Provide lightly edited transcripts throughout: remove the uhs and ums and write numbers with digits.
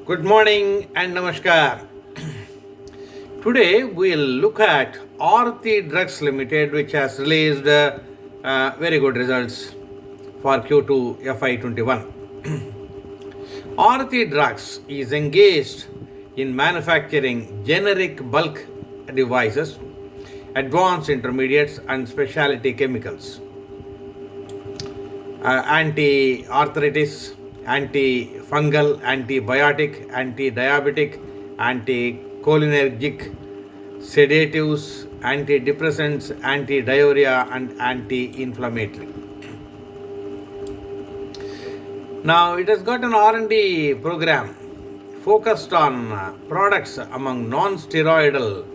Good morning and namaskar. Today we'll look at Aarti Drugs Limited, which has released very good results for Q2 FY21. Aarti Drugs is engaged in manufacturing generic bulk devices, advanced intermediates, and specialty chemicals, anti-arthritis, antifungal, antibiotic, anti-diabetic, anticholinergic, sedatives, antidepressants, anti-diarrhea, and anti-inflammatory. Now, it has got an R&D program focused on products among non-steroidal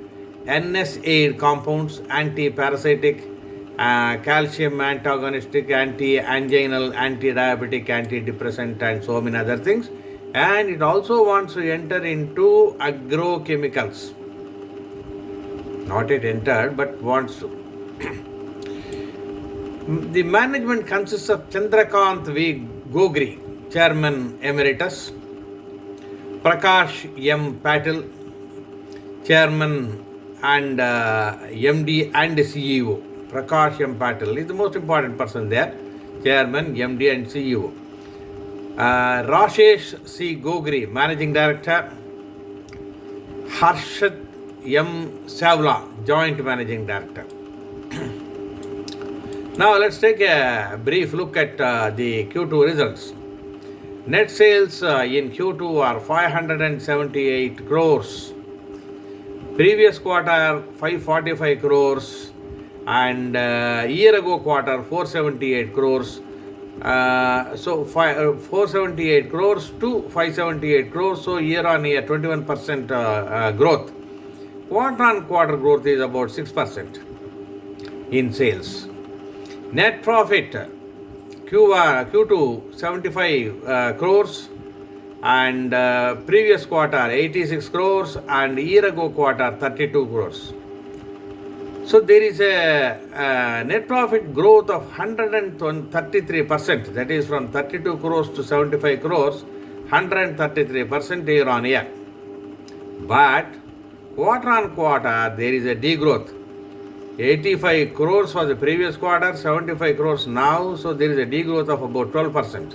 NSAID compounds, anti-parasitic, calcium antagonistic, anti-anginal, anti-diabetic, antidepressant, and so many other things. And it also wants to enter into agrochemicals. Not yet entered, but wants to. The management consists of Chandrakant V. Gogri, Chairman Emeritus, Prakash M. Patil, Chairman and MD and CEO. Prakash M. Patil is the most important person there, Chairman, MD and CEO. Rashesh C. Gogri, Managing Director. Harshad M. Savla, Joint Managing Director. Now let's take a brief look at the Q2 results. Net sales in Q2 are 578 crores. Previous quarter 545 crores and year ago quarter 478 crores. So 478 crores to 578 crores, so year on year 21% growth. Quarter on quarter growth is about 6% in sales. Net profit Q2 75 crores and previous quarter 86 crores and year ago quarter 32 crores. So there is a net profit growth of 133%, that is from 32 crores to 75 crores, 133% year on year. But quarter on quarter there is a degrowth. 85 crores was the previous quarter, 75 crores now, so there is a degrowth of about 12%.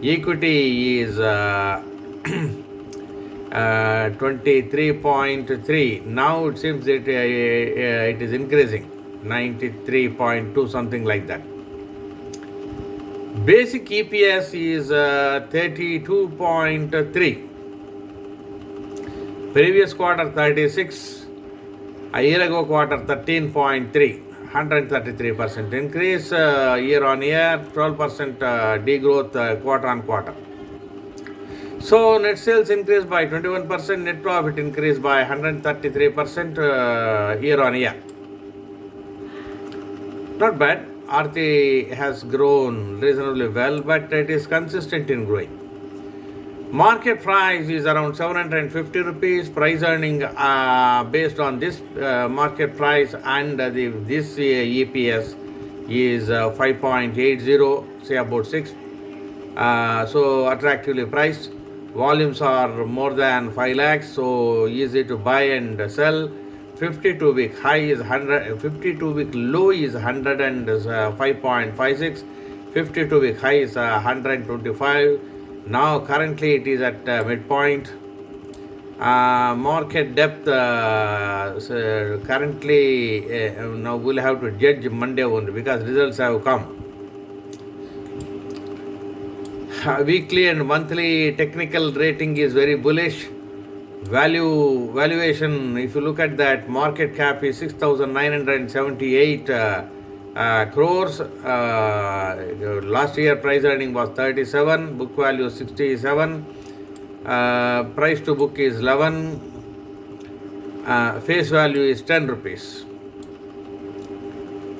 Equity is 23.3. Now it seems that it is increasing, 93.2, something like that. Basic EPS is 32.3. Previous quarter 36. A year ago quarter 13.3. 133% increase year on year, 12% degrowth quarter on quarter. So net sales increased by 21%, net profit increased by 133% year on year. Not bad. Aarti has grown reasonably well, but it is consistent in growing. Market price is around 750 rupees. Price earning based on this market price and this EPS is 5.80, say about 6. So attractively priced. Volumes are more than 5 lakhs, so easy to buy and sell. 52-week high is 100, 52-week low is 105.56, 52-week high is 125. Now currently it is at midpoint. Market depth currently now we'll have to judge Monday only because results have come. Weekly and monthly technical rating is very bullish. Valuation, if you look at that, market cap is 6,978 crores. Last year price earning was 37, book value 67, price to book is 11, face value is 10 rupees.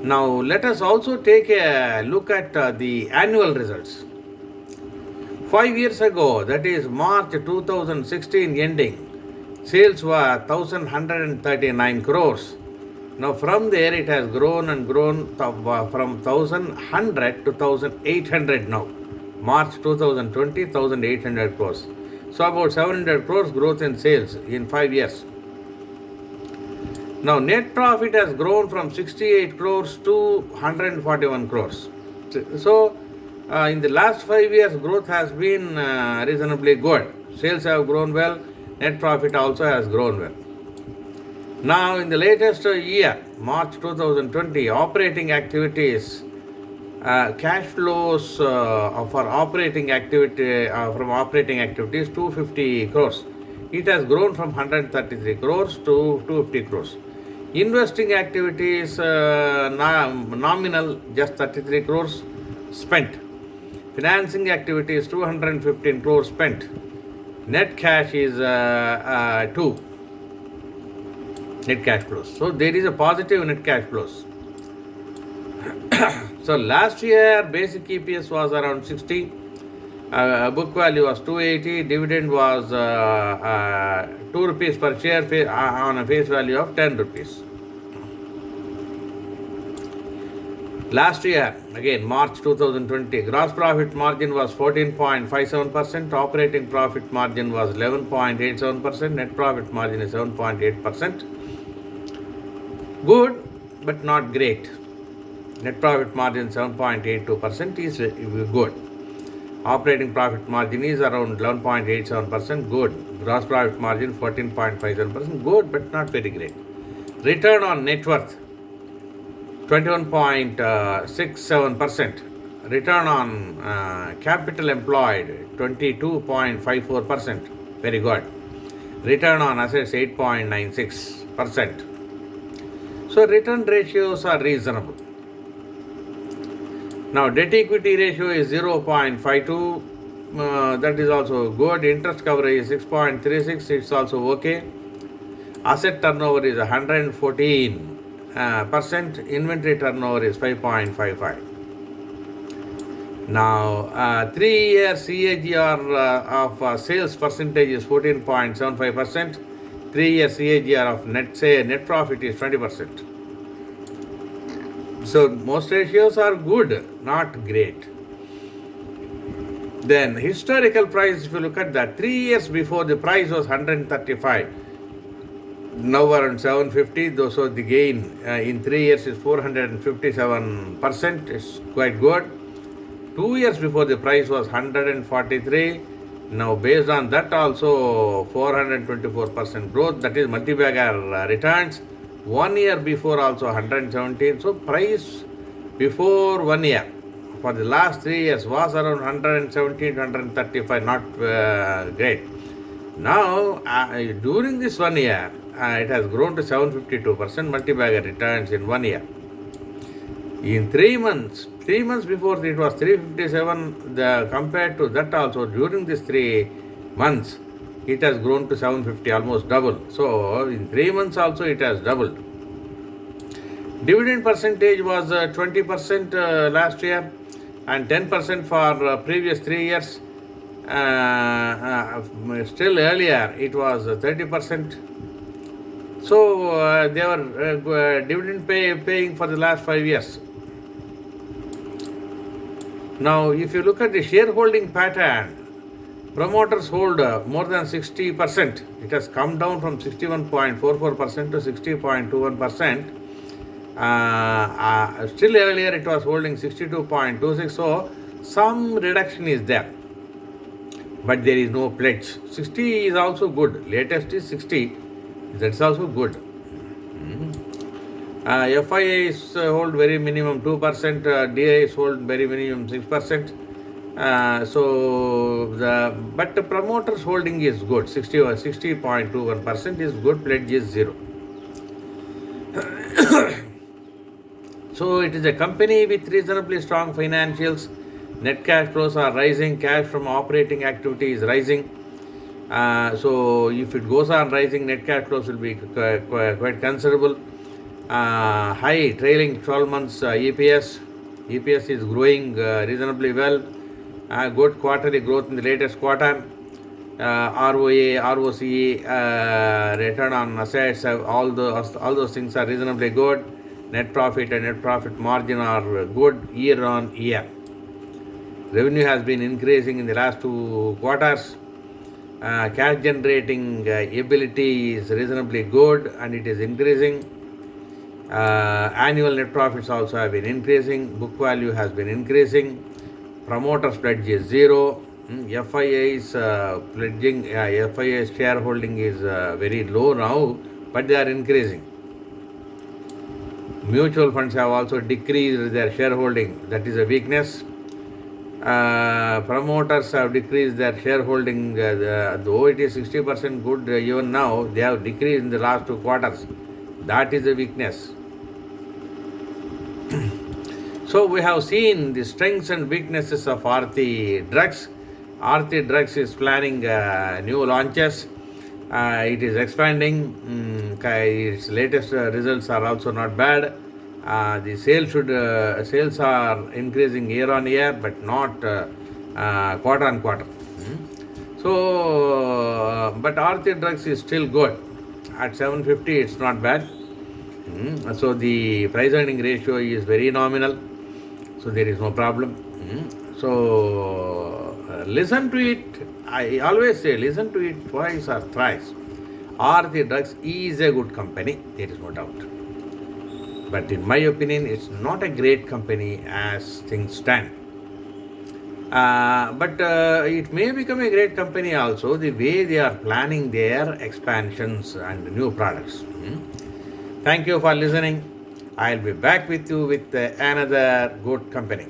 Now let us also take a look at the annual results. 5 years ago, that is March 2016 ending, sales were 1,139 crores. Now from there it has grown and grown from 1,100 to 1,800 now. March 2020, 1,800 crores. So about 700 crores growth in sales in 5 years. Now net profit has grown from 68 crores to 141 crores. So in the last 5 years growth has been reasonably good. Sales have grown well, net profit also has grown well. Now in the latest year, March 2020, operating activities, cash flows for operating activity from operating activities 250 crores. It has grown from 133 crores to 250 crores. Investing activities nominal just 33 crores spent. Financing activities 215 crores spent. Net cash is 2 net cash flows. So there is a positive net cash flows. So last year basic EPS was around 60, book value was 280, dividend was 2 rupees per share on a face value of 10 rupees. Last year, again March 2020, gross profit margin was 14.57%, operating profit margin was 11.87%, net profit margin is 7.8%. Good, but not great. Net profit margin 7.82% is good. Operating profit margin is around 11.87%, good. Gross profit margin 14.57%, good, but not very great. Return on net worth 21.67%. Return on capital employed 22.54%, very good. Return on assets 8.96%. So return ratios are reasonable. Now debt equity ratio is 0.52, that is also good. Interest coverage is 6.36, it's also okay. Asset turnover is 114%, inventory turnover is 5.55. Now 3-year CAGR of sales percentage is 14.75%. 3-year CAGR of net profit is 20%. So most ratios are good, not great. Then historical price, if you look at that, 3 years before the price was 135, now around 750, so the gain in 3 years is 457%, it's quite good. 2 years before the price was 143, now based on that also 424% growth, that is multi-bagger returns. 1 year before also 117, so price before 1 year for the last 3 years was around 117 to 135, not great. Now during this 1 year it has grown to 752% multi-bagger returns in 1 year. In 3 months before it was 357, compared to that also during these 3 months it has grown to 750, almost double. So in 3 months also it has doubled. Dividend percentage was 20% last year and 10% for previous 3 years. Still earlier it was 30%. So they were dividend paying for the last 5 years. Now if you look at the shareholding pattern, promoters hold more than 60%. It has come down from 61.44% to 60.21%. Still earlier it was holding 62.26%. So some reduction is there. But there is no pledge. 60 is also good. Latest is 60. That's also good. FIIs hold very minimum 2%. DIs hold very minimum 6%. But the promoters holding is good, 60.21% is good, pledge is 0. So it is a company with reasonably strong financials. Net cash flows are rising, cash from operating activity is rising. So if it goes on rising, net cash flows will be quite considerable. High trailing 12 months EPS is growing reasonably well. Good quarterly growth in the latest quarter. ROA, ROCE, return on assets, all those things are reasonably good. Net profit and net profit margin are good year on year. Revenue has been increasing in the last 2 quarters. Cash generating ability is reasonably good and it is increasing. Annual net profits also have been increasing. Book value has been increasing. Promoters pledge is zero. FIA's pledging, FIA's shareholding is very low now, but they are increasing. Mutual funds have also decreased their shareholding. That is a weakness. Promoters have decreased their shareholding, though it is 60% good even now, they have decreased in the last 2 quarters. That is a weakness. So we have seen the strengths and weaknesses of Aarti Drugs. Aarti Drugs is planning new launches. It is expanding. Its latest results are also not bad. The sales are increasing year on year, but not quarter on quarter. So, but Aarti Drugs is still good. At 750, it's not bad. So the price earning ratio is very nominal. So there is no problem. So listen to it. I always say listen to it twice or thrice. Aarti Drugs is a good company. There is no doubt. But in my opinion, it's not a great company as things stand. But it may become a great company also the way they are planning their expansions and new products. Thank you for listening. I'll be back with you with another good company.